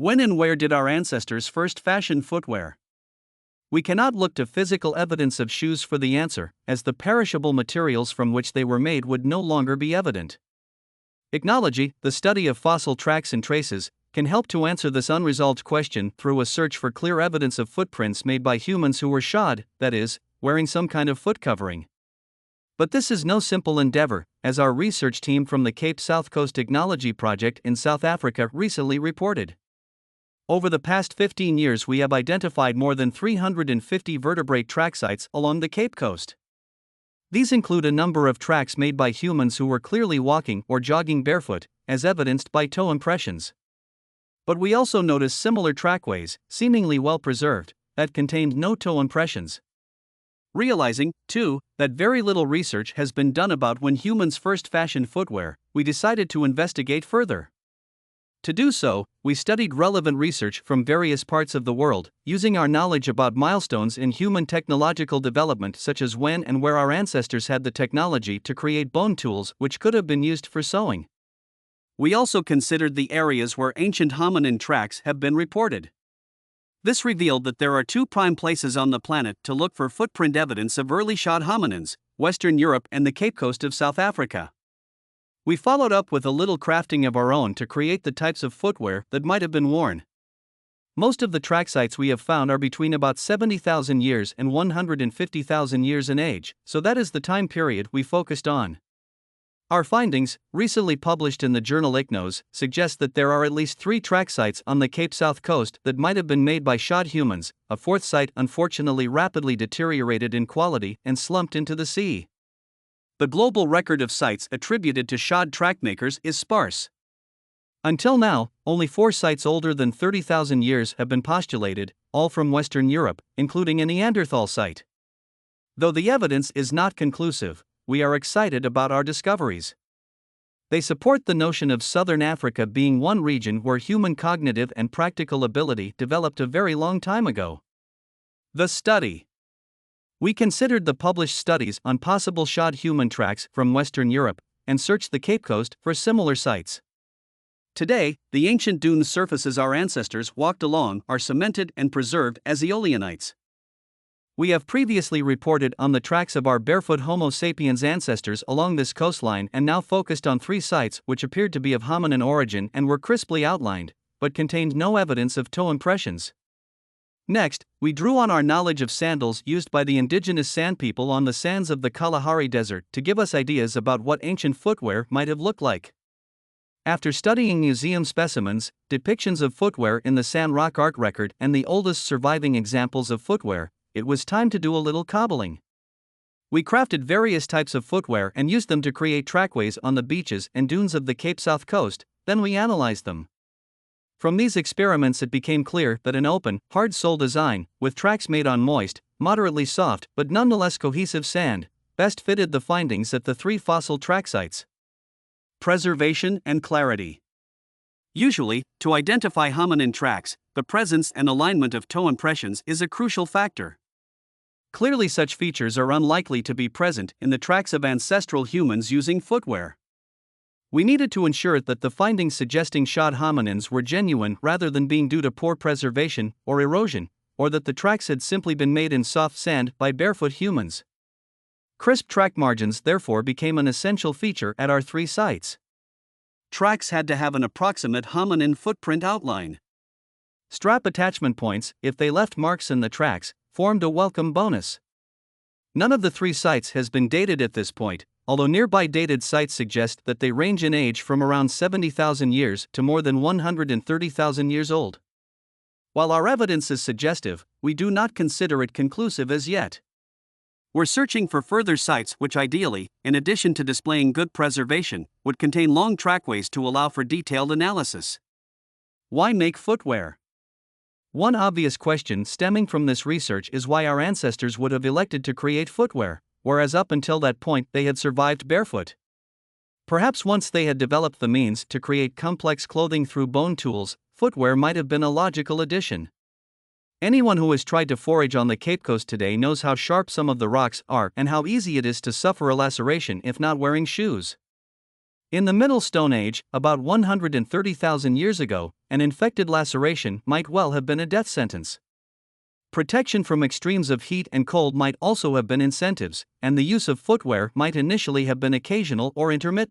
When and where did our ancestors first fashion footwear? We cannot look to physical evidence of shoes for the answer, as the perishable materials from which they were made would no longer be evident. Ichnology, the study of fossil tracks and traces, can help to answer this unresolved question through a search for clear evidence of footprints made by humans who were shod, that is, wearing some kind of foot covering. But this is no simple endeavor, as our research team from the Cape South Coast Ichnology project in South Africa recently reported. Over the past 15 years, we have identified more than 350 vertebrate track sites along the Cape Coast. These include a number of tracks made by humans who were clearly walking or jogging barefoot, as evidenced by toe impressions. But we also noticed similar trackways, seemingly well preserved, that contained no toe impressions. Realizing, too, that very little research has been done about when humans first fashioned footwear, we decided to investigate further. To do so, we studied relevant research from various parts of the world, using our knowledge about milestones in human technological development, such as when and where our ancestors had the technology to create bone tools which could have been used for sewing. We also considered the areas where ancient hominin tracks have been reported. This revealed that there are two prime places on the planet to look for footprint evidence of early shod hominins: Western Europe and the Cape Coast of South Africa. We followed up with a little crafting of our own to create the types of footwear that might have been worn. Most of the track sites we have found are between about 70,000 years and 150,000 years in age, so that is the time period we focused on. Our findings, recently published in the journal Ichnos, suggest that there are at least 3 track sites on the Cape South Coast that might have been made by shod humans. A fourth site unfortunately rapidly deteriorated in quality and slumped into the sea. The global record of sites attributed to shod track makers is sparse. Until now, only 4 sites older than 30,000 years have been postulated, all from Western Europe, including a Neanderthal site. Though the evidence is not conclusive, we are excited about our discoveries. They support the notion of Southern Africa being one region where human cognitive and practical ability developed a very long time ago. The study. We considered the published studies on possible shod human tracks from Western Europe and searched the Cape Coast for similar sites. Today, the ancient dune surfaces our ancestors walked along are cemented and preserved as eolianites. We have previously reported on the tracks of our barefoot Homo sapiens ancestors along this coastline and now focused on 3 sites which appeared to be of hominin origin and were crisply outlined, but contained no evidence of toe impressions. Next, we drew on our knowledge of sandals used by the indigenous sand people on the sands of the Kalahari Desert to give us ideas about what ancient footwear might have looked like. After studying museum specimens, depictions of footwear in the San Roque Art Record, and the oldest surviving examples of footwear, it was time to do a little cobbling. We crafted various types of footwear and used them to create trackways on the beaches and dunes of the Cape South Coast, then we analyzed them. From these experiments it became clear that an open, hard-sole design, with tracks made on moist, moderately soft but nonetheless cohesive sand, best fitted the findings at the 3 fossil track sites. Preservation and clarity. Usually, to identify hominin tracks, the presence and alignment of toe impressions is a crucial factor. Clearly, such features are unlikely to be present in the tracks of ancestral humans using footwear. We needed to ensure that the findings suggesting shod hominins were genuine rather than being due to poor preservation or erosion, or that the tracks had simply been made in soft sand by barefoot humans. Crisp track margins therefore became an essential feature at our 3 sites. Tracks had to have an approximate hominin footprint outline. Strap attachment points, if they left marks in the tracks, formed a welcome bonus. None of the 3 sites has been dated at this point, although nearby dated sites suggest that they range in age from around 70,000 years to more than 130,000 years old. While our evidence is suggestive, we do not consider it conclusive as yet. We're searching for further sites which ideally, in addition to displaying good preservation, would contain long trackways to allow for detailed analysis. Why make footwear? One obvious question stemming from this research is why our ancestors would have elected to create footwear, whereas up until that point they had survived barefoot. Perhaps once they had developed the means to create complex clothing through bone tools, footwear might have been a logical addition. Anyone who has tried to forage on the Cape Coast today knows how sharp some of the rocks are and how easy it is to suffer a laceration if not wearing shoes. In the Middle Stone Age, about 130,000 years ago, an infected laceration might well have been a death sentence. Protection from extremes of heat and cold might also have been incentives, and the use of footwear might initially have been occasional or intermittent.